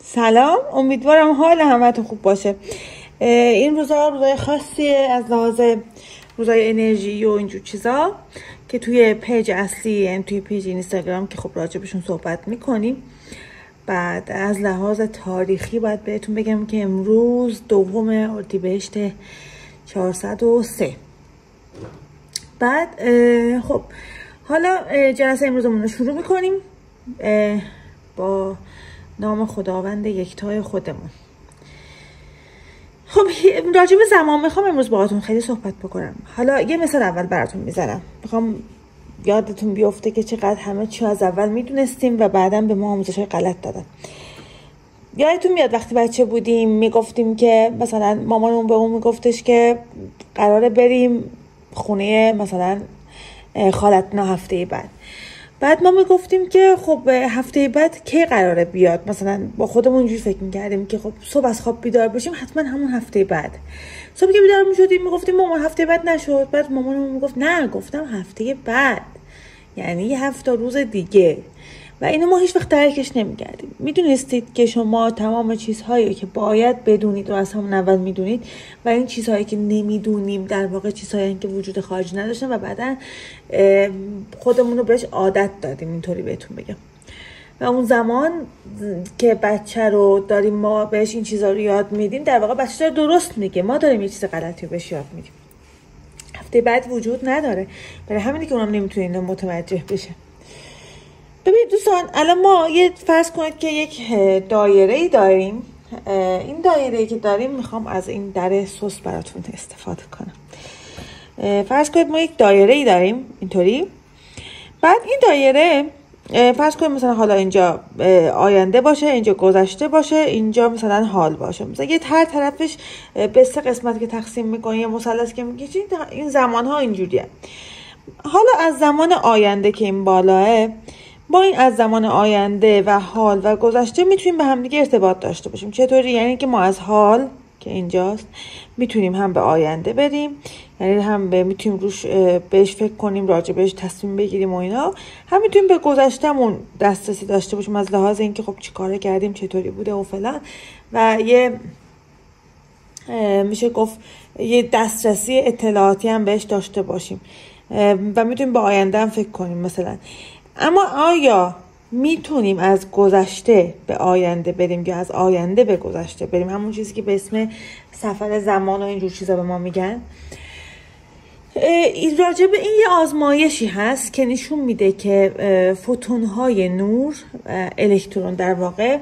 سلام، امیدوارم حال همتون خوب باشه. این روزای خاصی از لحاظ روزای انرژی و اینجور چیزا که توی پیج اصلی، یعنی توی پیج اینستاگرام که خب راجبشون صحبت میکنیم. بعد از لحاظ تاریخی باید بهتون بگم که امروز 2 اردیبهشت 403. بعد خب حالا جلسه امروزمون رو شروع میکنیم با نام خداوند یکتای خودمون. خب راجع به زمان میخوام امروز باهاتون خیلی صحبت بکنم. حالا یه مثال اول براتون میزنم، میخوام یادتون بیفته که چقدر همه چی از اول میدونستیم و بعداً به ما آموزش‌های غلط دادن. یادتون میاد وقتی بچه بودیم میگفتیم که مثلا مامانمون به اون میگفتش که قراره بریم خونه مثلا خالتنا هفته بعد ما میگفتیم که خب هفته بعد کی قراره بیاد. مثلا با خودمون اینجوری فکر میکردیم که خب صبح از خواب بیدار بشیم حتما همون هفته بعد. صبح که بیدار میشدیم میگفتیم مامان هفته بعد نشد. بعد مامانمون میگفت نه، گفتم هفته بعد، یعنی یه 7 روز دیگه. و اینو ما هیچ وقت درکش نمی‌کردیم. میدونستید که شما تمام چیزهایی که باید بدونید رو از همون اول میدونید و این چیزهایی که نمیدونیم در واقع چیزهایی که وجود خارجی نداشتن و بعدا خودمون رو بهش عادت دادیم، اینطوری بهتون بگم. و اون زمان که بچه رو داریم ما بهش این چیزها رو یاد میدیم، در واقع بچه رو درست میگه، ما داریم یه چیز غلطی رو بهش یاد میدیم. هفته بعد وجود نداره، برای همینه که اونم نمیتونه اینو متوجه بشه. ببینید دوستان، الان ما یه فرض کنید که یک دایره‌ای داریم. این دایره‌ای که داریم میخوام از این در سوس براتون استفاده کنم. فرض کنید ما یک دایره‌ای داریم اینطوری. بعد این دایره فرض کنید مثلا حالا اینجا آینده باشه، اینجا گذشته باشه، اینجا مثلا حال باشه. مثلا یه هر طرفش به 3 قسمت که تقسیم می‌کنی، یه مثلث که می‌کشید، این زمان‌ها اینجوریه. حالا از زمان آینده که این بالاه، با این از زمان آینده و حال و گذشته میتونیم به هم دیگه ارتباط داشته باشیم. چطوری؟ یعنی که ما از حال که اینجاست میتونیم هم به آینده بریم، یعنی هم میتونیم روش بهش فکر کنیم، راجع بهش تصمیم بگیریم و اینا. هم میتونیم به گذشتهمون دسترسی داشته باشیم از لحاظ اینکه خب چی کاره کردیم، چطوری بوده و فلان، و یه میشه گفت یه دسترسی اطلاعاتی هم بهش داشته باشیم و میتونیم به آینده هم فکر کنیم مثلا. اما آیا میتونیم از گذشته به آینده بریم یا از آینده به گذشته بریم؟ همون چیزی که به اسم سفر زمان و اینجور چیزا به ما میگن. راجع به این یه آزمایشی هست که نشون میده که فوتون‌های نور، الکترون در واقع،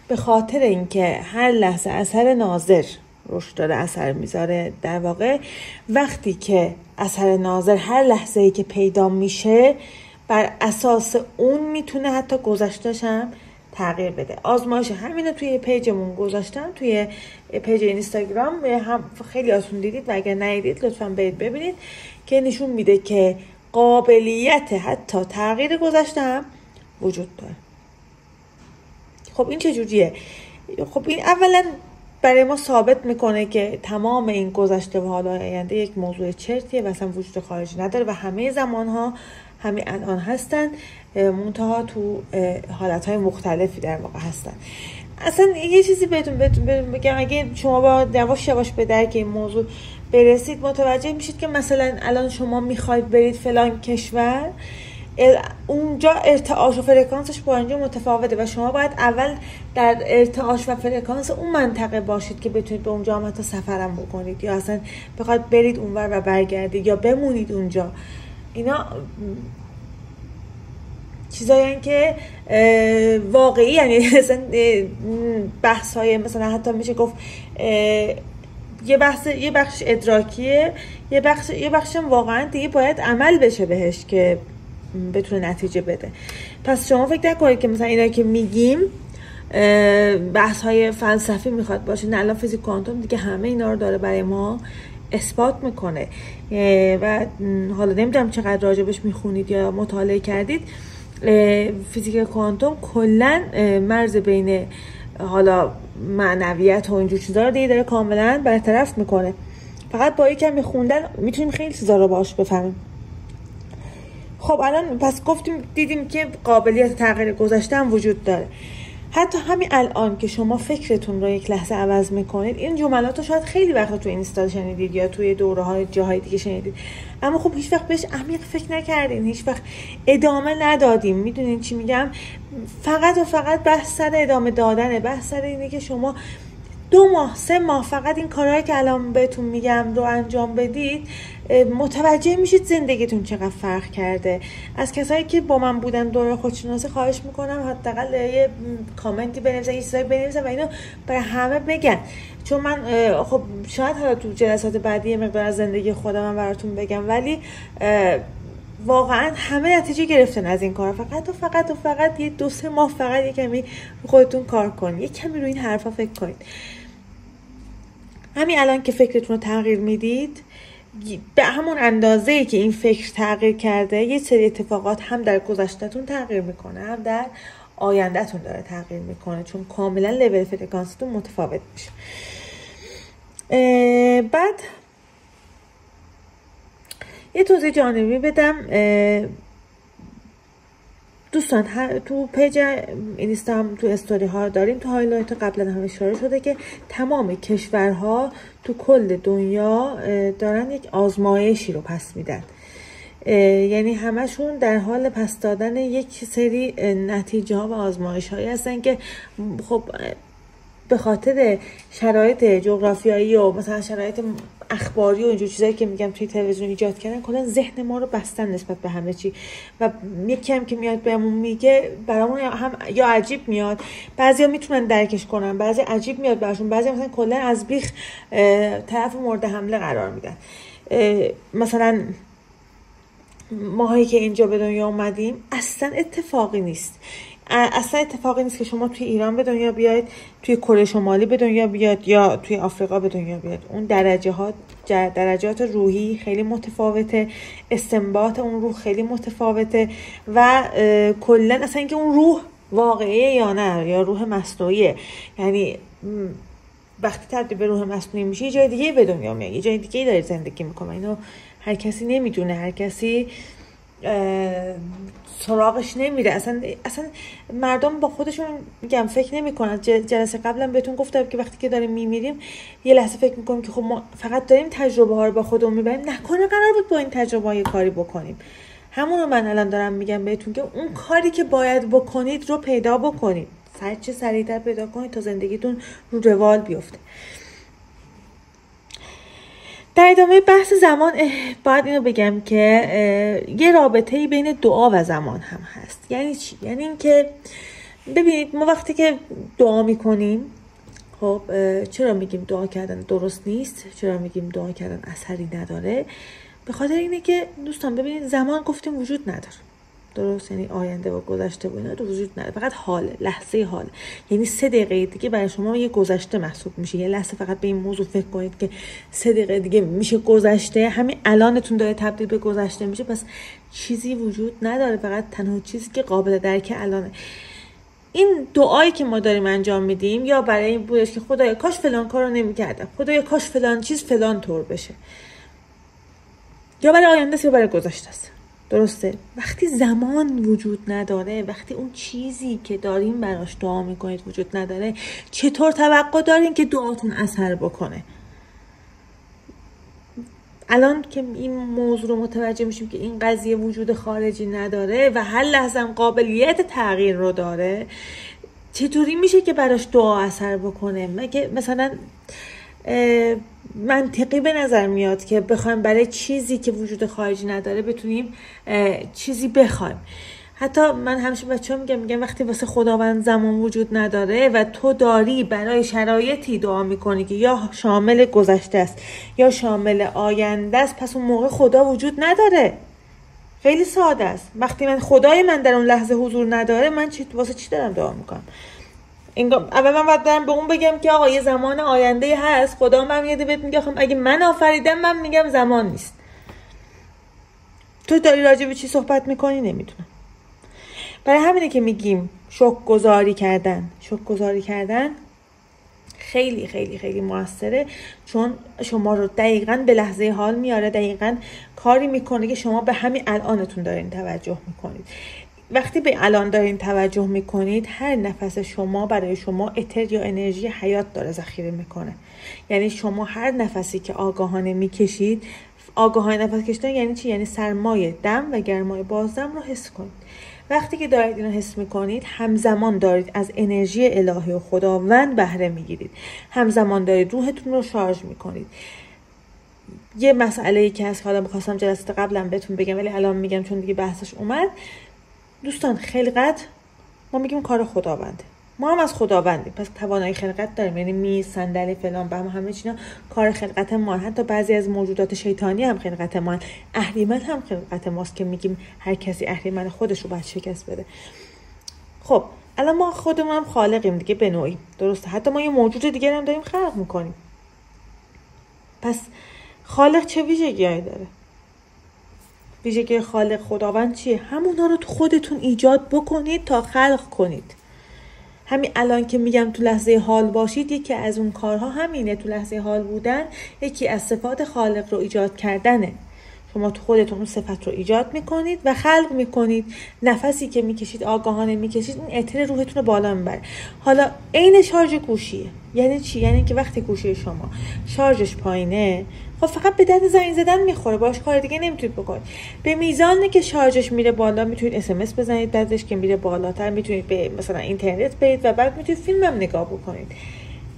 به خاطر اینکه هر لحظه اثر ناظر روش داره اثر میذاره، در واقع وقتی که اثر ناظر هر لحظه‌ای که پیدا میشه، بر اساس اون میتونه حتی گذشته‌ش هم تغییر بده. آزمایش همینو توی پیجمون گذاشتم، توی پیج اینستاگرام، هم خیلی آسون دیدید و اگر ندیدید لطفاً برید ببینید که نشون میده که قابلیت حتی تغییر گذشته هم وجود داره. خب این چجوریه؟ خب این اولا برای ما ثابت میکنه که تمام این گذشته و حال آینده یک موضوع چرتیه و اصلا وجود خارجی نداره و همه زمانها همین الان هستن، منتها تو حالتهای مختلفی در واقع هستن. اصلا یه چیزی بهتون بگم، اگه شما با یواش به درک این موضوع برسید، متوجه میشید که مثلا الان شما میخواید برید فلان کشور، اونجا ارتعاش و فرکانسش با اینجا متفاوته و شما باید اول در ارتعاش و فرکانس اون منطقه باشید که بتونید به اونجا هم حتی سفرم بکنید یا اصلا بخواید برید اونور و برگردید یا بمونید اونجا. اینا چیزایی که واقعی، یعنی مثلا بحث های مثلا حتی میشه گفت یه بخش ادراکیه، یه بخش واقعا دیگه باید عمل بشه بهش که بتونه نتیجه بده. پس شما فکر نکنید که مثلا اینا که میگیم بحث های فلسفی میخواد باشه. نه، الان فیزیک کوانتوم دیگه همه اینا رو داره برای ما اثبات میکنه و حالا نمیدونم چقدر راجبش میخونید یا مطالعه کردید. فیزیک کوانتوم کلا مرز بین حالا معنویت و اینجور چیزا رو دیگه داره کاملا برطرف میکنه. فقط با یکم خوندن میتونیم خیلی چیزا رو باهاش بفهمیم. خب الان پس گفتیم دیدیم که قابلیت تغییر گذشته هم وجود داره. حتی همین الان که شما فکرتون رو یک لحظه عوض میکنید، این جملات رو شاید خیلی وقت تو اینستا شنیدید یا توی دوره های جاهای دیگه شنیدید، اما خب هیچ وقت بهش عمیق فکر نکردین، هیچ وقت ادامه ندادیم. میدونین چی میگم؟ فقط و فقط بحث سر ادامه دادنه، بحث سر اینه که شما 2 ماه 3 ماه فقط این کارهایی که الان بهتون میگم رو انجام بدید، متوجه میشید زندگیتون چقدر فرق کرده. از کسایی که با من بودن دوره خودشناسی خواهش میکنم حداقل یه کامنتی بنویسن، یه چیزایی بنویسن و اینو برای همه بگن، چون من خب شاید حالا تو جلسات بعدی یه مقدار از زندگی خودم براتون بگم، ولی واقعا همه نتیجه گرفتن از این کار. فقط یه 2-3 ماه فقط یه کمی خودتون کار کنید، یه کمی روی این حرفا فکر کنید. همین الان که فکرتون رو تغییر میدید، به همون اندازه‌ای که این فکر تغییر کرده، یه سری اتفاقات هم در گذشته‌تون تغییر میکنه، هم در آینده‌تون داره تغییر میکنه، چون کاملا لول فرکانستون متفاوت میشه. بعد یه توضیح جانبی بدم. دوستان تو پیج اینستا هم تو استوری ها داریم، تو هایلایت قبلا هم اشاره شده که تمام کشورها تو کل دنیا دارن یک آزمایشی رو پس میدن، یعنی همشون در حال پس دادن یک سری نتیجه ها و آزمایش هایی هستن که خب به خاطر شرایط جغرافیایی و مثلا شرایط اخباری و اینجور چیزایی که میگم توی تلویزیون ایجاد کردن، کلا ذهن ما رو بستن نسبت به همه چی و یکی هم که میاد بهمون میگه برامون هم یا عجیب میاد، بعضیا میتونن درکش کنن، بعضی عجیب میاد براشون، بعضی مثلا کلا از بیخ طرف مورد حمله قرار میدن. مثلا ماهایی که اینجا به دنیا اومدیم اصلا اتفاقی نیست، اصلا اتفاقی نیست که شما توی ایران به دنیا بیاید، توی کره شمالی به دنیا بیاد یا توی آفریقا به دنیا بیاد. اون درجات روحی خیلی متفاوته، استنباط اون روح خیلی متفاوته و کلا اصلا اینکه اون روح واقعیه یا نه، یا روح مصنوعیه، یعنی وقتی تبدیل به روح مصنوعی میشه یه جای دیگه به دنیا میاد، یه جای دیگه داره زندگی میکنه. اینو هر کسی نمیدونه، هر کسی سراغش نمیره، اصلا مردم با خودشون میگم فکر نمیکنن. جلسه قبلا بهتون گفتم که وقتی که داریم میمیریم یه لحظه فکر میکنیم که خب ما فقط داریم تجربه ها رو با خودمون میبریم، نکنه قرار بود با این تجربه ها یه کاری بکنیم. همون رو من الان دارم میگم بهتون که اون کاری که باید بکنید رو پیدا بکنید، چه سریعتر پیدا کنید تا زندگیتون رو روال بیفته. در ادامه بحث زمان باید اینو بگم که یه رابطه‌ای بین دعا و زمان هم هست. یعنی چی؟ یعنی این که ببینید ما وقتی که دعا میکنیم، خب چرا میگیم دعا کردن درست نیست؟ چرا میگیم دعا کردن اثری نداره؟ به خاطر اینه که دوستان ببینید زمان گفتیم وجود نداره، درست؟ یعنی آینده و گذشته و اینا وجود نداره، فقط حاله، لحظه حاله. یعنی 3 دقیقه دیگه برای شما یه گذشته محسوب میشه. یه لحظه فقط به این موضوع فکر کنید که 3 دقیقه دیگه میشه گذشته، همین الانتون داره تبدیل به گذشته میشه، پس چیزی وجود نداره، فقط تنها چیزی که قابل درک الانه. این دعایی که ما داریم انجام میدیم یا برای این بودش که خدایا کاش فلان کارو نمیکردم، خدایا کاش فلان چیز فلان طور بشه، یا برای آینده است یا برای گذشته است. درسته؟ وقتی زمان وجود نداره، وقتی اون چیزی که داریم براش دعا میکنید وجود نداره، چطور توقع دارین که دعاتون اثر بکنه؟ الان که این موضوع رو متوجه میشیم که این قضیه وجود خارجی نداره و هر لحظه هم قابلیت تغییر رو داره، چطوری میشه که براش دعا اثر بکنه؟ مگه مثلا منطقی به نظر میاد که بخوایم برای چیزی که وجود خارجی نداره بتونیم چیزی بخوایم؟ حتی من همیشه بچه‌ها میگم وقتی واسه خداوند زمان وجود نداره و تو داری برای شرایطی دعا میکنی که یا شامل گذشته است یا شامل آینده است، پس اون موقع خدا وجود نداره. خیلی ساده است. وقتی خدای من در اون لحظه حضور نداره، من واسه چی دارم دعا میکنم؟ اول من باید دارم به اون بگم که آقا یه زمان آینده هست، خدا من میاد بهت میگه اگه من آفریدم، من میگم زمان نیست. تو داری راجع به چی صحبت میکنی؟ نمیدونم. برای همینه که میگیم شکر گذاری کردن خیلی خیلی خیلی موثره، چون شما رو دقیقاً به لحظه حال میاره، دقیقاً کاری میکنه که شما به همین الانتون دارین توجه میکنید. وقتی به الان دارین توجه میکنید، هر نفس شما برای شما اتر یا انرژی حیات داره ذخیره میکنه. یعنی شما هر نفسی که آگاهانه میکشید، آگاهانه نفس کشیدن یعنی چی؟ یعنی سرمایه دم و گرمای بازدم رو حس کنید. وقتی که دارید اینو حس میکنید، همزمان دارید از انرژی الهی و خداوند بهره میگیرید، همزمان دارید روحتون رو شارژ میکنید. یه مسئله‌ای که از حالا می‌خواستم جلسه قبلا بهتون بگم ولی الان میگم چون دیگه بحثش اومد. دوستان، خلقت ما میگیم کار خداونده، ما هم از خداوندیم، پس توانایی خلقت داریم. یعنی میز، صندلی، فلان بهم همه چینا کار خلقت ما. حتی بعضی از موجودات شیطانی هم خلقت ما. اهریمن هم خلقت ماست که میگیم هر کسی اهریمن خودش رو باید شکست بده. خب الان ما خودمون هم خالقیم دیگه به نوعی، درسته؟ حتی ما یه موجود دیگه هم داریم خلق میکنیم. پس خالق چه ویژگی‌هایی داره؟ ویژگی خالق خداوند چیه؟ همونها رو تو خودتون ایجاد بکنید تا خلق کنید. همین الان که میگم تو لحظه حال باشید، یکی از اون کارها همینه. تو لحظه حال بودن یکی از صفات خالق رو ایجاد کردنه. شما تو خودتون اون صفت رو ایجاد میکنید و خلق میکنید. نفسی که میکشید، آگاهانه میکشید، این اتر روحتون رو بالا میبره. حالا عین شارژ گوشیه. یعنی چی؟ یعنی که وقتی گوشی شما شارژش پایینه، خب فقط به درد زنگ زدن میخوره، باش کار دیگه نمیتونید بکنید. به میزانی که شارژش میره بالا، میتونید SMS بزنید، بعدش که میره بالاتر میتونید به مثلا اینترنت برید و بعد میتونید فیلم هم نگاه بکنید.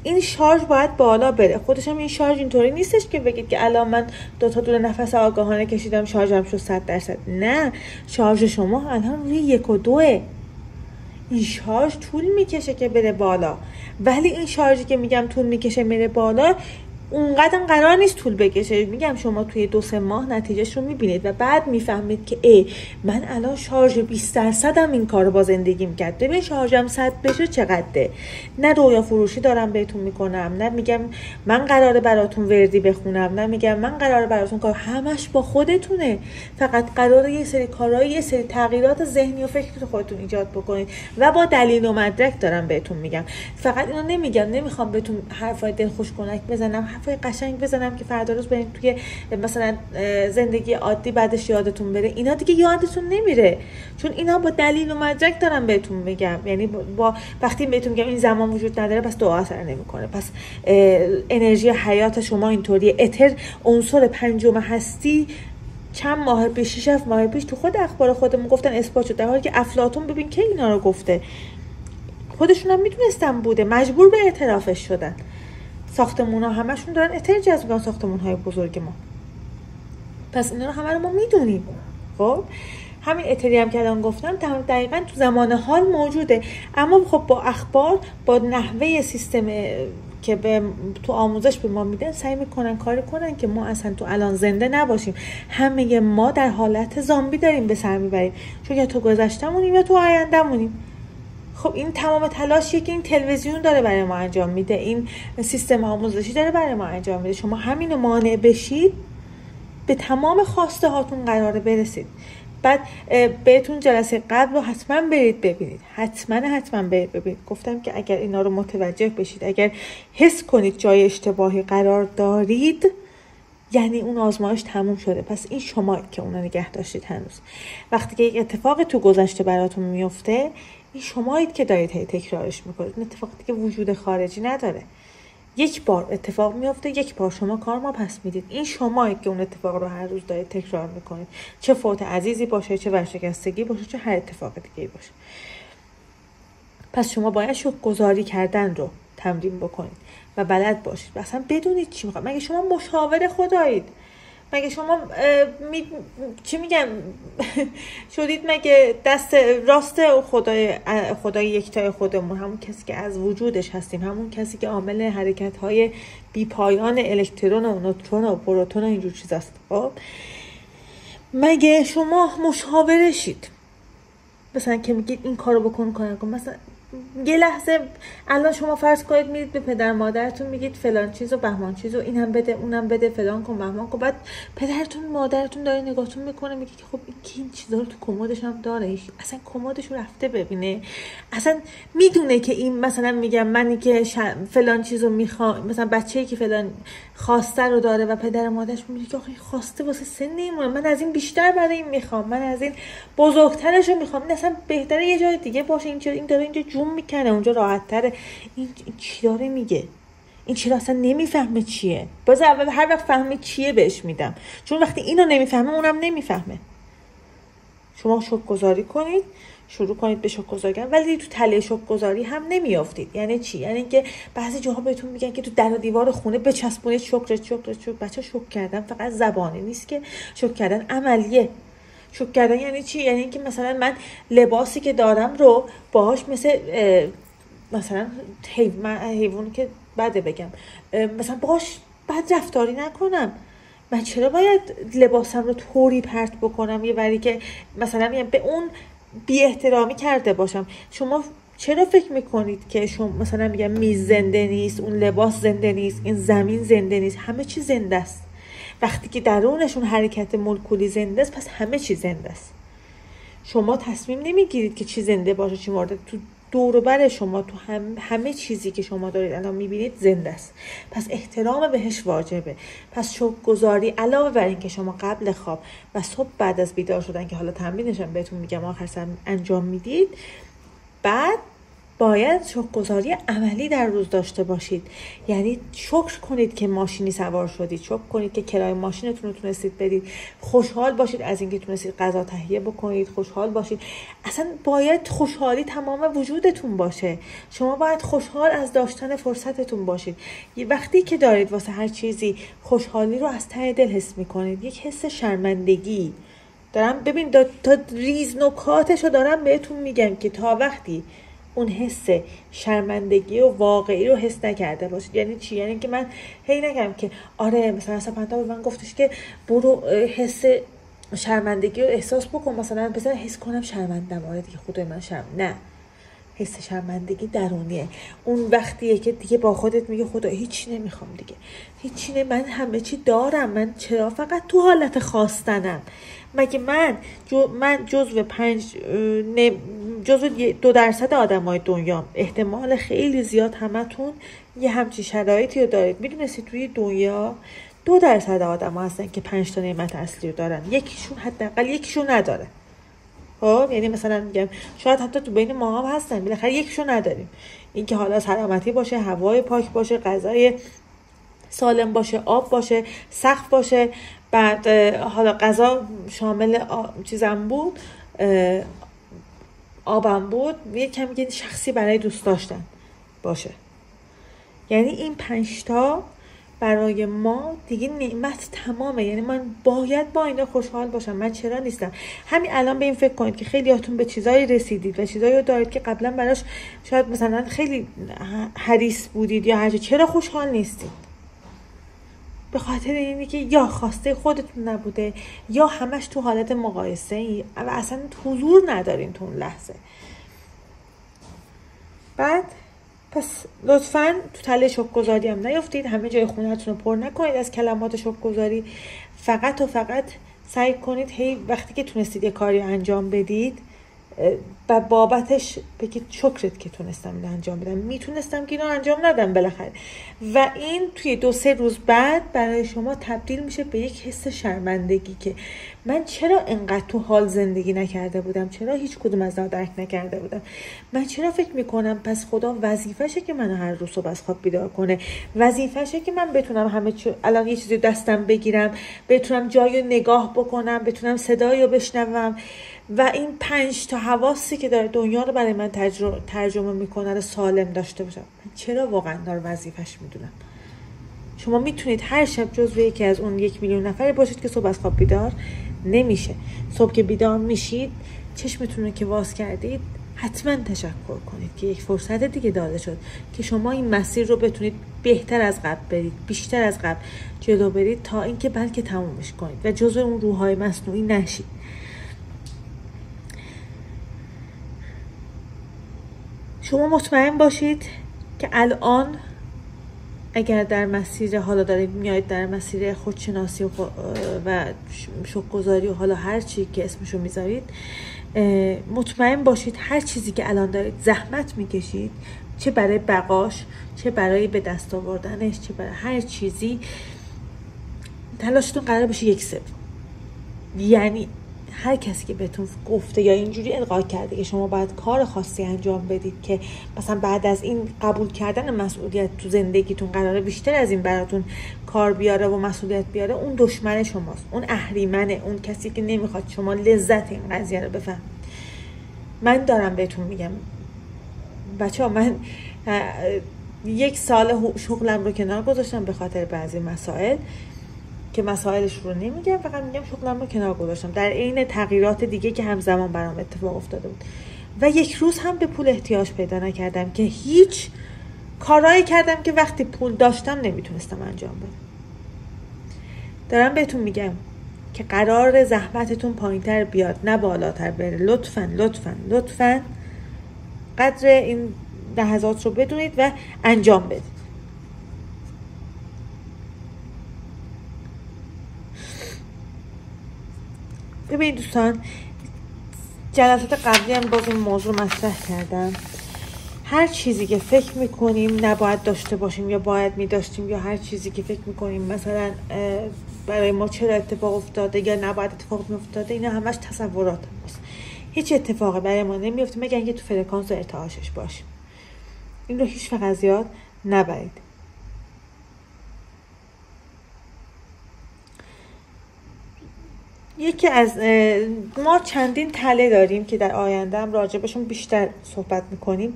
این شارژ باید بالا بره. خودش هم این شارژ اینطوری نیستش که بگید که الان من 2 تا دونه نفس آگاهانه کشیدم شارژم شد 100%. نه، شارژ شما الان روی 1 و 2. این شارژ طول میکشه که بره بالا، ولی این شارژی که میگم طول میکشه میره بالا، اونقدر قرار نیست طول بکشه. میگم شما توی 2-3 ماه نتیجهش رو میبینید و بعد میفهمید که من الان شارژ 20% هم این کار با زندگیم کرد. ببین شارژم 100 بشه چقدره. نه رویا فروشی دارم بهتون میکنم، نه میگم من قراره براتون وردی بخونم، نه میگم من قراره براتون کار. همش با خودتونه. فقط قراره یه سری کارهای، یه سری تغییرات ذهنی و فکری تو خودتون ایجاد بکنید و با دلیل و مدرک دارم بهتون میگم. فقط اینو نمیگم، نمیخوام بهتون حرفای دلخوش کنک بزنم، حرفای قشنگ بزنم که فردا روز برین توی مثلا زندگی عادی بعدش یادتون بره. اینا دیگه یادتون نمیره، چون اینا با دلیل و مدرک دارم بهتون میگم. یعنی با وقتی بهتون میگم این زمان وجود نداره، پس دعا اثر نمیکنه. پس انرژی حیات شما اینطوریه. اتر عنصر 5 هستی چند ماه پیش، 6 ماه پیش تو خود اخبار خودمون گفتن اثبات شد، در حالی که افلاطون ببین که اینا رو گفته، خودشون هم میدونستن بوده، مجبور به اعترافش شدن. ساختمون ها همشون دارن اتر جذب میکنن، ساختمون های بزرگ ما. پس اینا رو همه رو ما میدونیم. خب همین اتری هم که الان گفتم دقیقاً تو زمان حال موجوده، اما خب با اخبار، با نحوه سیستم که تو آموزش به ما میدن، سعی میکنن کار کنن که ما اصلا تو الان زنده نباشیم. همه ما در حالت زامبی داریم به سر میبریم، چون یا تو گذشتمونیم یا تو آیندهمونیم. خب این تمام تلاشیه که این تلویزیون داره برای ما انجام میده، این سیستم آموزشی داره برای ما انجام میده. شما همینو مانع بشید، به تمام خواسته هاتون قراره برسید. بعد بهتون جلسه قبل رو حتما برید ببینید، حتما برید ببینید. گفتم که اگر اینا رو متوجه بشید، اگر حس کنید جای اشتباهی قرار دارید، یعنی اون آزمایش تموم شده. پس این شمایید که اونو نگه داشتید هنوز. وقتی که یک اتفاق تو گذشته براتون میفته، این شمایید که دارید هی تکرارش میکنید. این اتفاق دیگه وجود خارجی نداره. یک بار اتفاق میفته، یک بار شما کار ما پس میدید. این شمایید که اون اتفاق رو هر روز دارید تکرار میکنید، چه فوت عزیزی باشه، چه ورشکستگی باشه، چه هر اتفاق دیگه باشه. پس شما باید شکرگزاری کردن رو تمرین بکنید و بلد باشید و اصلا بدونید چی میخواد. مگه شما مشاور خدایید؟ مگه شما چی میگم شدید مگه دست راست خدای یکتای خودمون، همون کسی که از وجودش هستیم، همون کسی که عامل حرکت‌های بی پایان الکترون و نوترون و پروتون و اینجور چیزاست؟ خب مگه شما مشاورشید؟ مثلا که میگید این کارو بکن، مثلا یه لحظه الان شما فرض کنید میرید به پدر مادرتون میگید فلان چیز و بهمان چیز و اینم بده اونم بده فلان کن بهمان کن، بعد پدرتون مادرتون داره نگاهتون میکنه میگه که خب این چیزا رو تو کمدش هم داره، اصلا کمدش رو رفته ببینه، اصلا میدونه که این مثلا میگم منی که فلان چیزو میخوام، مثلا بچه‌ای که فلان خواسته رو داره و پدر مادرش میگه که آخه خواسته واسه سن ایمونه، من از این بیشتر برای این میخوام، من از این بزرگترش رو میخوام، این اصلا بهتره یه جای دیگه باشه، این داره اینجا جون میکنه اونجا راحت تره، این چی داره میگه، این چرا اصلا نمیفهمه چیه، باز اول هر وقت فهمه چیه بهش میدم، چون وقتی اینو نمیفهمه اونم نمیفهمه. شما شکرگزاری کنید، شروع کنید به شکرگزاری کردن، ولی تو تله شکرگزاری هم نمیافتید. یعنی چی؟ یعنی اینکه بعضی جاها بهتون میگن که تو در و دیوار خونه بچسبونید شکر. بچه شکر کردن فقط زبانی نیست که، شکر کردن عملیه. شکر کردن یعنی چی؟ یعنی اینکه مثلا من لباسی که دارم رو باهاش مثلا حیوانی که بده بگم، مثلا باهاش بد رفتاری نکنم. من چرا باید لباسم رو طوری پرت بکنم یه وری که مثلا به اون بی احترامی کرده باشم؟ شما چرا فکر میکنید که شما مثلا میگم میز زنده نیست، اون لباس زنده نیست، این زمین زنده نیست؟ همه چی زنده است. وقتی که درونشون حرکت مولکولی زنده است، پس همه چی زنده است. شما تصمیم نمیگیرید که چی زنده باشه چی مرده. تو دور و بر شما، تو همه چیزی که شما دارید الان میبینید زنده است، پس احترام بهش واجبه. پس شکرگزاری علاوه بر این که شما قبل خواب و صبح بعد از بیدار شدن که حالا تمرینشم بهتون میگم آخر سر انجام میدید، بعد باید شکرگزاری عملی در روز داشته باشید. یعنی شکر کنید که ماشینی سوار شدید، شکر کنید که کرایه ماشینتون رو تونستید بدید، خوشحال باشید از اینکه تونستید غذا تهیه بکنید، خوشحال باشید. اصلا باید خوشحالی تمام وجودتون باشه. شما باید خوشحال از داشتن فرصتتون باشید. وقتی که دارید واسه هر چیزی خوشحالی رو از ته دل حس میکنید، یک حس شرمندگی دارم، ببین تا ریز نکاتشو دارم بهتون میگم که تا وقتی اون حس شرمندگی و واقعی رو حس نکرده باشید. یعنی چی؟ یعنی که من هی نگم که آره مثلا سپنتا به من گفتش که برو حس شرمندگی رو احساس بکن، مثلا بذار حس کنم شرمندم، آره دیگه خدای من نه، حس شرمندگی درونیه. اون وقتیه که دیگه با خودت میگه خدا هیچی نمیخوام دیگه، هیچی من همه چی دارم، من چرا فقط تو حالت خواستنم؟ مگه من جزو 2% آدمای دنیا، احتمال خیلی زیاد همتون یه همچین شرایطی رو دارید. میدونستید توی دنیا 2% آدم ها هستن که 5 تا نعمت اصلی رو دارن، یکیشون حداقل یکیشون نداره. خب یعنی مثلا میگم شاید حتی تو بین ما هم هستن بالاخره یکیشون نداریم. این که حالا سلامتی باشه، هوای پاک باشه، غذای سالم باشه، آب باشه، سقف باشه، بعد حالا غذا شامل چیزم بود، آبم بود، یه کمی شخصی برای دوست داشتن باشه. یعنی این 5 تا برای ما دیگه نعمت تمامه. یعنی من باید با اینا خوشحال باشم. من چرا نیستم؟ همین الان به این فکر کنید که خیلی هاتون به چیزایی رسیدید و چیزایی رو دارید که قبلا براش شاید مثلا خیلی حریص بودید یا هرچی، چرا خوشحال نیستید؟ به خاطر اینی که یا خواسته خودتون نبوده یا همش تو حالت مقایسه ای و اصلا حضور ندارین تو اون لحظه. بعد پس لطفاً تو تله شکرگزاری هم نیفتید، همه جای خونه‌تون رو پر نکنید از کلمات شکرگزاری. فقط و فقط سعی کنید هی وقتی که تونستید یه کاری انجام بدید و بابتش بگید شکرت که تونستم اینو انجام بدم، میتونستم که اینو انجام ندم بالاخره. و این توی 2-3 روز بعد برای شما تبدیل میشه به یک حس شرمندگی که من چرا انقدر تو حال زندگی نکرده بودم، چرا هیچ کدوم از اینا درک نکرده بودم، من چرا فکر میکنم پس خدا وظیفشه که منو هر روز صبح از خواب بیدار کنه، وظیفشه که من بتونم الان یه چیزی دستم بگیرم، بتونم جایو نگاه بکنم، بتونم صدایو بشنوم و این 5 تا حواسی که داره دنیا رو برای من ترجمه میکنه رو سالم داشته باشم. من چرا واقعا داره وظیفش میدونم؟ شما میتونید هر شب جزو یکی از اون 1 میلیون نفری باشید که صبح از خواب بیدار نمیشه. صبح که بیدار میشید چشمتون رو که واز کردید حتما تشکر کنید که یک فرصت دیگه داده شد که شما این مسیر رو بتونید بهتر از قبل برید، بیشتر از قبل جلو برید تا اینکه بلکه تمومش کنید و جزو اون روح‌های مصنوعی نشید. شما مطمئن باشید که الان اگر در مسیر، حالا دارید میاید در مسیر خودشناسی و شوق‌گذاری و حالا هر چی که اسمشو میذارید، مطمئن باشید هر چیزی که الان دارید زحمت میکشید، چه برای بقاش، چه برای به دست آوردنش، چه برای هر چیزی، تلاشتون قرار بشه 1/3. یعنی هر کسی که بهتون گفته یا اینجوری القا کرده که شما باید کار خاصی انجام بدید که مثلا بعد از این قبول کردن مسئولیت تو زندگیتون قراره بیشتر از این براتون کار بیاره و مسئولیت بیاره، اون دشمن شماست، اون اهریمنه، اون کسی که نمیخواد شما لذت این قضیه رو بفهم. من دارم بهتون میگم بچه‌ها، من 1 سال شغلم رو کنار گذاشتم به خاطر بعضی مسائل که مسائلش رو نمیگم، فقط میگم شغلم رو کنار گذاشتم در عین تغییرات دیگه که همزمان برام اتفاق افتاده بود و 1 روز هم به پول احتیاج پیدا نکردم که هیچ کارایی کردم که وقتی پول داشتم نمیتونستم انجام بدم. دارم بهتون میگم که قرار زحمتتون پایینتر بیاد نه بالاتر بره. لطفاً لطفاً لطفاً قدر این لحظات رو بدونید و انجام بدید. ببینید دوستان، جلسات قبلی هم باز این موضوع مطرح کردم. هر چیزی که فکر میکنیم نباید داشته باشیم یا باید میداشتیم، یا هر چیزی که فکر میکنیم مثلا برای ما چرا اتفاق افتاده یا نباید اتفاق میافتاده، اینا همش تصورات هست. هیچ اتفاقی برای ما نمیفته مگر اینکه تو فرکانس و ارتعاشش باشیم. این رو هیچ وقت از یاد نبرید. یکی از ما چندین تله داریم که در آینده هم راجبشون بیشتر صحبت میکنیم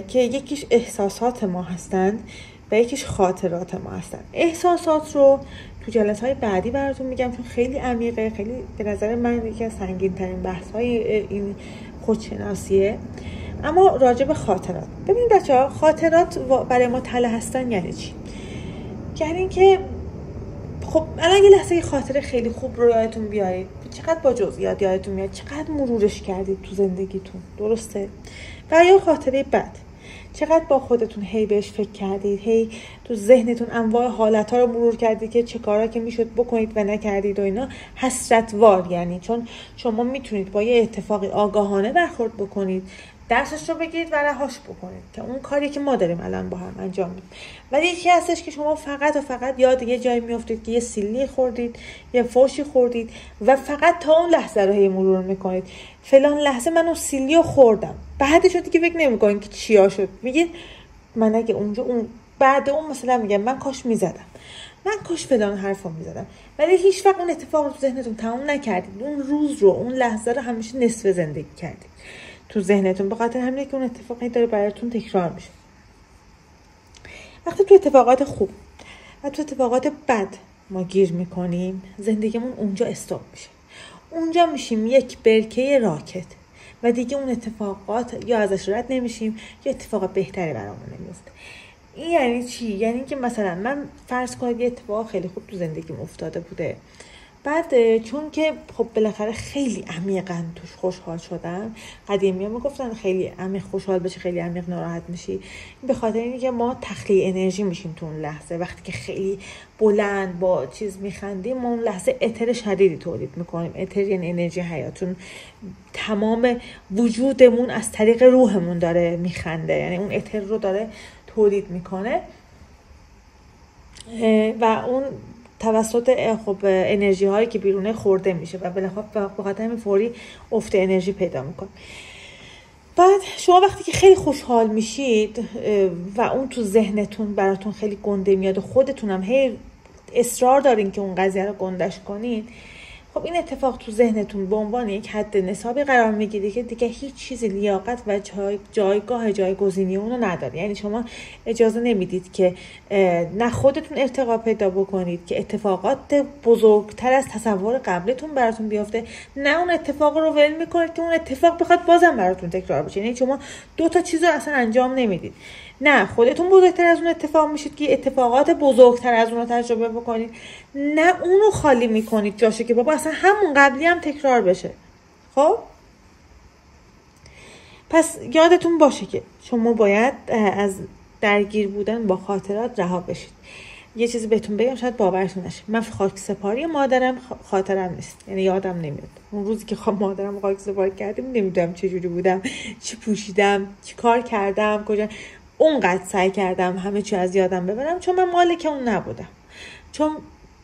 که یکیش احساسات ما هستند و یکیش خاطرات ما هستند. احساسات رو تو جلسه‌های بعدی براتون میگم چون خیلی عمیقه، خیلی به نظر من یکی از سنگین ترین بحث‌های این خودشناسیه. اما راجب خاطرات، ببین بچه‌ها، خاطرات برای ما تله هستن یعنی چی؟ یعنی اینکه خب الان یه لحظه خاطره خیلی خوب رو یادتون بیارید، چقدر با جزئیات یادتون میاد، چقدر مرورش کردید تو زندگیتون، درسته؟ و یا خاطره بد، چقدر با خودتون هی بهش فکر کردید، هی تو ذهنتون انواع حالت‌ها رو مرور کردید که چه کارا که میشد بکنید و نکردید و اینا. حسرتوار یعنی چون شما میتونید با یه اتفاقی آگاهانه برخورد بکنید، درسش رو بگیرید و رهاش بکنید که اون کاری که ما داریم الان با هم انجام میدیم. ولی یکی هستش که شما فقط و فقط یاد یه جایی میافتید که یه سیلی خوردید، یه فوشی خوردید و فقط تا اون لحظه رو هی مرور میکنید. فلان لحظه من اون سیلی رو خوردم، بعدش رو دیگه فکر نمیکنید که چیا شد. میگید من اگه اونجا اون بعد اون مثلا میگم من کاش میزدم، من کاش فلان حرفو میزدم، ولی هیچ وقت اون اتفاق رو تو ذهنتون تموم نکردید. اون روز رو، اون لحظه رو همیشه نصف زندگی کردید تو ذهنتون. به خاطر همینه که اون اتفاقی داره براتون تکرار میشه. وقتی تو اتفاقات خوب و تو اتفاقات بد ما گیر میکنیم، زندگیمون اونجا استاپ میشه. اونجا میشیم یک برکه راکت و دیگه اون اتفاقات یا ازش رد نمیشیم یا اتفاق بهتری برامون نمیفته. این یعنی چی؟ یعنی که مثلا من فرض کنید یه اتفاق خیلی خوب تو زندگیم افتاده بوده، بعد چون که خب بالاخره خیلی عمیقاً توش خوشحال شدم. قدیمی ها میگفتن خیلی عمیق خوشحال بشی خیلی عمیق ناراحت میشی. به خاطر اینه که ما تخلیه انرژی میشیم تو اون لحظه. وقتی که خیلی بلند با چیز میخندیم، ما اون لحظه اتر شدیدی تولید میکنیم. اتر یعنی انرژی حیاتون، تمام وجودمون از طریق روحمون داره میخنده، یعنی اون اتر رو داره تولید میکنه و اون توسط خب انرژی هایی که بیرونه خورده میشه و بخاطر همین فوری افت انرژی پیدا میکنه. بعد شما وقتی که خیلی خوشحال میشید و اون تو ذهنتون براتون خیلی گنده میاد و خودتون هم هی اصرار دارین که اون قضیه رو گندش کنین، خب این اتفاق تو ذهنتون به عنوان یک حد نصابی قرار میگیره که دیگه هیچ چیزی لیاقت و جایگزینی اون رو نداره. یعنی شما اجازه نمیدید که نه خودتون ارتقا پیدا بکنید که اتفاقات بزرگتر از تصور قبلتون براتون بیفته، نه اون اتفاق رو ول میکنید که اون اتفاق بخواد بازم براتون تکرار بشه. یعنی شما دو تا چیز رو اصلا انجام نمیدید، نه خودتون بزرگتر از اون اتفاق میشید که اتفاقات بزرگتر از اون رو تجربه بکنید، نه اونو خالی میکنید جاشه که بابا اصلا همون قبلی هم تکرار بشه. خب پس یادتون باشه که شما باید از درگیر بودن با خاطرات رها بشید. یه چیزی بهتون بگم شاید باورتون نشه، من خاک سپاری مادرم خاطرم نیست، یعنی یادم نمیاد اون روزی که مادرم خاک سپاری کردیم نمیدونم چه جوری بودم، چی پوشیدم، چی کار کردم، کجا. اونقدر سعی کردم همه چی از یادم ببرم چون من مالک اون نبودم، چون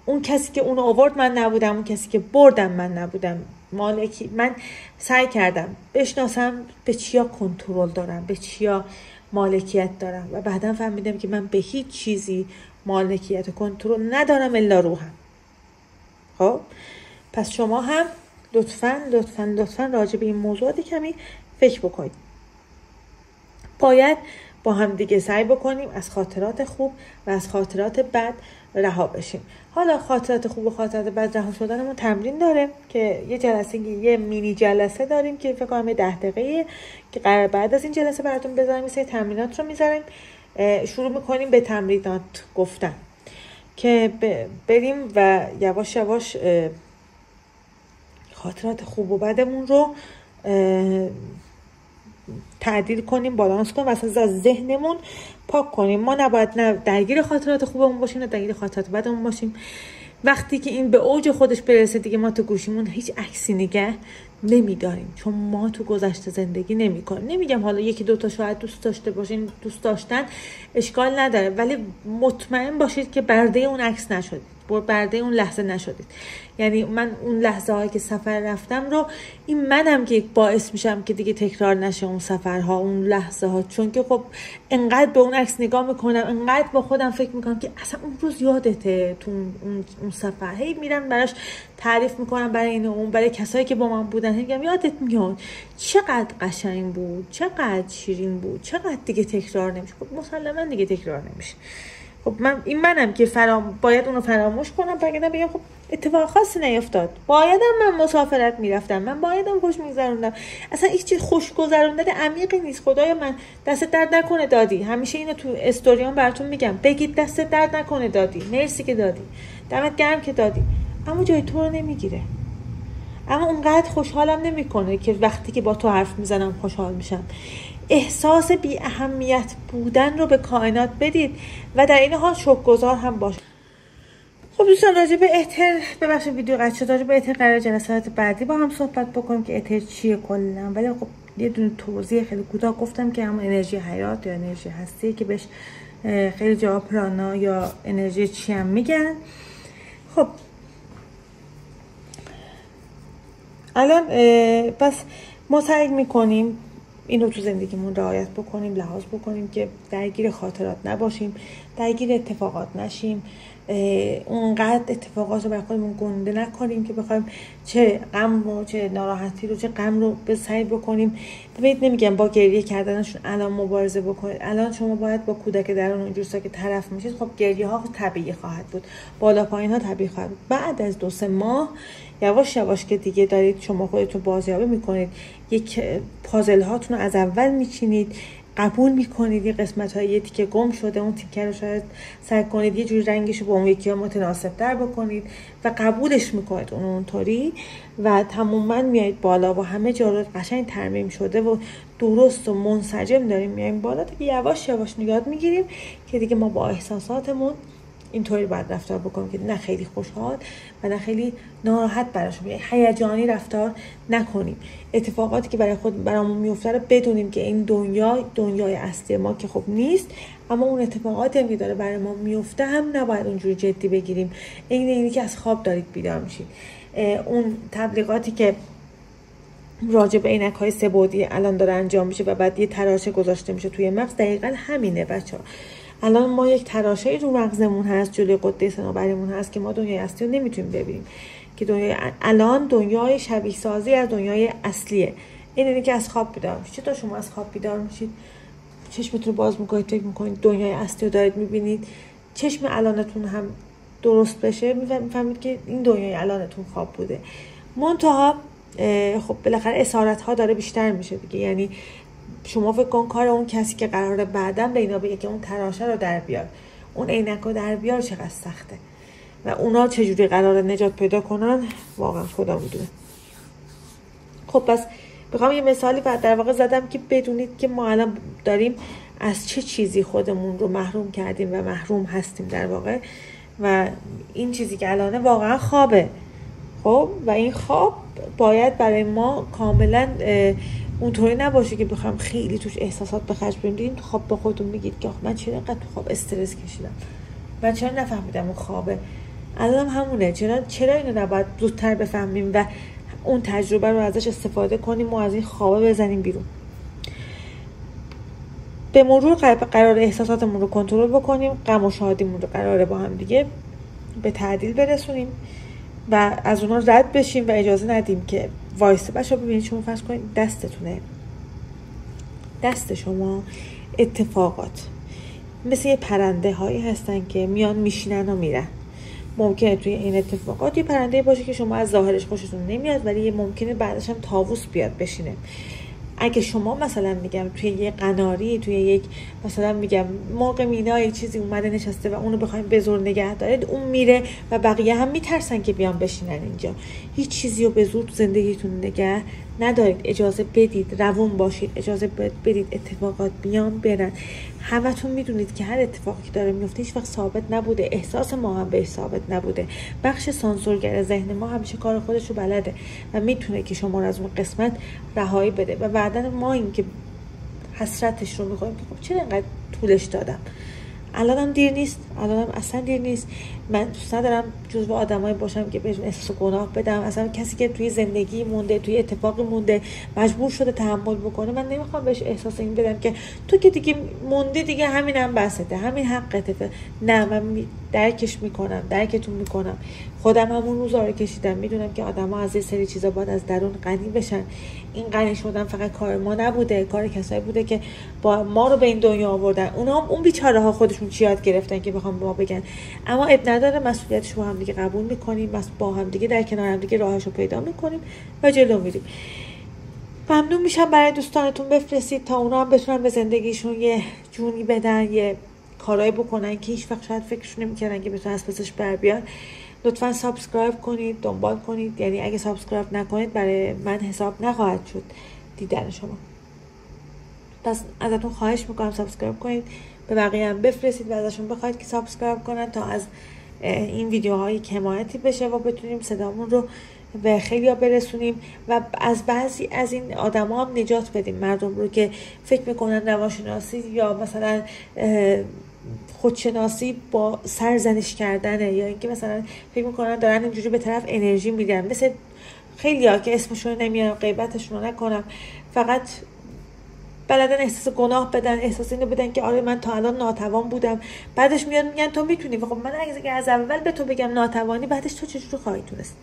اون کسی که اون آورد من نبودم، اون کسی که بردم من نبودم. مالکی من سعی کردم بشناسم به چیا کنترل دارم، به چیا مالکیت دارم و بعدا فهمیدم که من به هیچ چیزی مالکیت و کنترل ندارم الا روحم. خب پس شما هم لطفاً راجع به این موضوعات کمی فکر بکنید. باید با هم دیگه سعی بکنیم از خاطرات خوب و از خاطرات بد رها بشیم. حالا خاطرات خوب و خاطرات بد رها شدنمون تمرین داره که یه مینی جلسه داریم که فکر کنم 10 دقیقه که قرار بعد از این جلسه براتون بذاریم. مثل تمرینات رو میذاریم، شروع میکنیم به تمرینات گفتن که بریم و یواش یواش خاطرات خوب و بدمون رو تعدیل کنیم، بالانس کنیم و اصلا از ذهنمون پاک کنیم. ما نباید نه درگیر خاطرات خوبمون باشیم نه درگیر خاطرات بدمون باشیم. وقتی که این به اوج خودش برسه دیگه ما تو گوشیمون هیچ عکسی نگه نمیداریم، چون ما تو گذشته زندگی نمی‌کنیم. نمیگم حالا یکی دوتا شاید دوست داشته باشین، دوست داشتن اشکال نداره، ولی مطمئن باشید که برده اون عکس نشدید، برده اون لحظه نشدید. یعنی من اون لحظه هایی که سفر رفتم رو، این منم که باعث میشم که دیگه تکرار نشه اون سفرها، اون لحظه ها، چون که خب انقدر به اون عکس نگاه میکنم، انقدر با خودم فکر میکنم که اصلا اون روز یادته تو اون سفر. هی میرم براش تعریف میکنم برای این اون، برای کسایی که با من بودن میگم یادت میاد چقدر قشنگ بود، چقدر شیرین بود، چقدر دیگه تکرار نمیشه. خب مسلما دیگه تکرار نمیشه. خب منم که باید اونو فراموش کنم، بگم خب اتفاق خاصی نیفتاد، بایدم من مسافرت میرفتم، من بایدم خوش میگذروندم، اصلا هیچ چیز خوش گذروندن عمیقی نیست. خدای من دست درد نکنه دادی، همیشه اینو تو استوریام براتون میگم، بگید دست درد نکنه دادی، مرسی که دادی، دمت گرم که دادی، اما جای تو رو نمیگیره. اما اونقدر خوشحالم نمیکنه که وقتی که با تو حرف میزنم خوشحال میشم. احساس بی اهمیت بودن رو به کائنات بدید و در این حال شکرگزار هم باشید. خب دوستان، راجع به اتر، ببخشید ویدیو قطع شد، راجع به اتر قرار جلسات بعدی با هم صحبت بکنیم که اتر چیه کلا، ولی خب یه دونه توضیح خیلی کوتاه گفتم که همون انرژی حیات یا انرژی هستی که بهش خیلی جا پرانا یا انرژی چی هم میگن. خب الان پس ما سعی میکنیم این رو تو زندگیمون رعایت بکنیم، لحاظ بکنیم که درگیر خاطرات نباشیم، درگیر اتفاقات نشیم، اونقدر اتفاقات رو برای خودمون گنده نکنیم که بخوایم چه غم رو، چه ناراحتی رو، چه غم رو به سعی بکنیم. ببینید نمیگم با گریه کردنشون الان مبارزه بکنید، الان شما باید با کودک درون اونجور که طرف میشید، خب گریه ها طبیعی خواهد بود، بالا پایین ها طبیعی خواهد بود. بعد از 2-3 ماه یواش یواش که دیگه دارید شما خودتون بازیابی میکنید، یک پازل هاتون رو از اول میچینید، قبول میکنید یه قسمت های یه تیکه گم شده، اون تیکه رو شاید سعی کنید یه جوری رنگش رو با اون یکی ها متناسب تر بکنید و قبولش میکنید اونطوری و تماما میایید بالا و همه جا رو قشنگ ترمیم شده و درست و منسجم داریم میاییم بالا. دیگه یواش یواش یاد میگیریم که دیگه ما با احساساتمون اینطوری باید رفتار بکنیم که نه خیلی خوشحال و نه خیلی ناراحت براشون، هیجانی رفتار نکنیم. اتفاقاتی که برامون میفته رو بدونیم که این دنیای اصلی ما که خب نیست، اما اون اتفاقاتی هم که داره برای ما میفته هم نباید اونجوری جدی بگیریم. اینی که از خواب دارید بیدار میشید. اون تبلیغاتی که راجع به عینک‌های 3 بعدی الان داره انجام میشه و بعد یه تراشه گذاشته میشه توی مغز، دقیقاً همینه بچه‌ها. الان ما یک تراشه‌ای رو مغزمون هست، جلوی قده صنوبریمون هست که ما دنیای اصلی رو نمیتونیم ببینیم، که الان دنیای شبیه سازی از دنیای اصلیه. اینه که از خواب بیدار میشید. چطور شما از خواب بیدار میشید؟ چشمتون رو باز میکنید، فکر میکنید دنیای اصلی رو دارید میبینید، چشم الانتون هم درست بشه میفهمید که این دنیای الانتون خواب بوده. منتها خب بالاخره اسارت ها داره بیشتر میشه دیگه. یعنی شما فکر کن کار اون کسی که قراره بعداً به اینا بگه که اون تراشه رو در بیار، اون عینک رو در بیار، چقدر سخته و اونا چجوری قراره نجات پیدا کنن، واقعا خدا میدونه. خب پس میخوام یه مثالی در واقع زدم که بدونید که ما الان داریم از چه چیزی خودمون رو محروم کردیم و محروم هستیم در واقع، و این چیزی که الانه واقعا خوابه. خب و این خواب باید برای ما کاملا اونطوری نباشه که بخوام خیلی توش احساسات به خرج بدیم. تو خواب با خودتون میگید که من چرا اینقدر تو خواب استرس کشیدم، من چرا نفهمیدم اون خوابه. الان همونه، چرا اینو نباید زودتر بفهمیم و اون تجربه رو ازش استفاده کنیم و از این خوابه بزنیم بیرون. به مرور قرار احساساتمون رو کنترل بکنیم، غم و شادیمون رو قراره با هم دیگه به تعدیل برسونیم و از اونها رد بشیم و اجازه ندیم که وایسه. بچه‌ها ببینید، شما فرض کنید دستتونه، دست شما اتفاقات مثل یه پرنده هایی هستن که میان میشینن و میرن. ممکنه توی این اتفاقات یه پرنده باشه که شما از ظاهرش خوشتون نمیاد، ولی یه ممکنه بعدش هم طاووس بیاد بشینه. اگه شما مثلا میگم توی یه قناری، توی یک مثلا میگم مرغ مینایی چیزی اومده نشسته و اونو بخوایم به زور نگه دارید، اون میره و بقیه هم میترسن که بیان بشینن اینجا. هیچ چیزی رو به زور تو زندگیتون نگه ندارید، اجازه بدید روون باشید، اجازه بدید اتفاقات بیان برن. همتون میدونید که هر اتفاقی که داره میفته هیچ وقت ثابت نبوده، احساس ما هم بهش ثابت نبوده. بخش سانسورگر ذهن ما همیشه کار خودش رو بلده و میتونه که شما رو از اون قسمت رهایی بده و بعدن ما این که حسرتش رو میخوریم که خب چرا اینقدر طولش دادم. الانم دیر نیست، الانم اصلا دیر نیست. من دوست ندارم جزو آدمایی باشم که بهشون احساس گناه بدم. اصلا کسی که توی زندگی مونده، توی اتفاقی مونده، مجبور شده تحمل بکنه، من نمیخوام بهش احساس این بدم که تو که دیگه موندی دیگه همینم بسته، همین حقته. نه، من درکش میکنم، درکتون میکنم. خودم همون روزا رو کشیدم، میدونم که آدما از یه سری چیزا باید از درون غنی بشن. این غنی شدن فقط کار ما نبوده، کار کسایی بوده که با ما رو به این دنیا آوردن. اونا هم اون بیچاره ها خودشون چی یاد گرفتن که بخوام به ما بگن. اما اب نداره، مسئولیتش رو هم دیگه قبول میکنیم، با هم دیگه در کنار هم دیگه راهشو پیدا میکنیم و جلو میریم. ممنون میشم برای دوستانتون بفرستید تا اونا هم بتونن به زندگیشون یه جونی بدن، یه کارایی بکنن که هیچ وقت شاید فکرشون نمیکردن که بتونن از پسش بر بیان. لطفا سابسکرایب کنید، دنبال کنید. یعنی اگه سابسکرایب نکنید برای من حساب نخواهد شد دیدن شما. پس ازتون خواهش میکنم سابسکرایب کنید، به بقیه هم بفرستید و ازشون بخواید که سابسکرایب کنن تا از این ویدیوهایی که حمایتی بشه و بتونیم صدامون رو به خیلیا برسونیم و از بعضی از این آدما هم نجات بدیم، مردم رو که فکر میکنن روانشناسی یا مثلا خودشناسی با سرزنش کردنه، یا اینکه مثلا فکر میکنن دارن اینجوری به طرف انرژی میدن. مثل خیلیا که اسمشون رو نمیارم، غیبتشون رو نکنم، فقط بلدن احساس گناه بدن، احساس اینو بدن که آره من تا الان ناتوان بودم. بعدش میاد میگن تو میتونی. خب من اگه از اول به تو بگم ناتوانی، بعدش تو چجوری خواهی تونست؟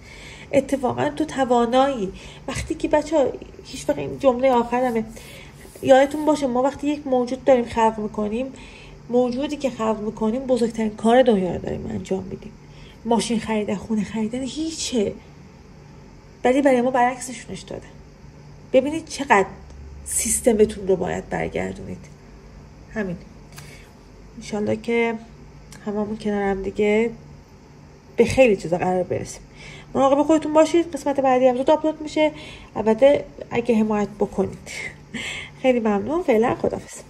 اتفاقا تو توانایی. وقتی که بچه‌ها، هیچ وقت این جمله آخرمه، یادتون باشه ما وقتی یک موجود داریم خلق میکنیم، موجودی که خلق میکنیم بزرگترین کار دنیا رو داریم انجام میدیم. ماشین خریدن، خونه خریدن هیچه، ولی برای ما برعکسشونش دادن. ببینید چقدر سیستمتون رو باید برگردونید. همین. انشالله که هممون کنار هم دیگه به خیلی چیزا قرار برسیم. مراقب خودتون باشید. قسمت بعدی هم زود آپلود میشه، البته اگه حمایت بکنید. خیلی ممنون. فعلا خداحافظ.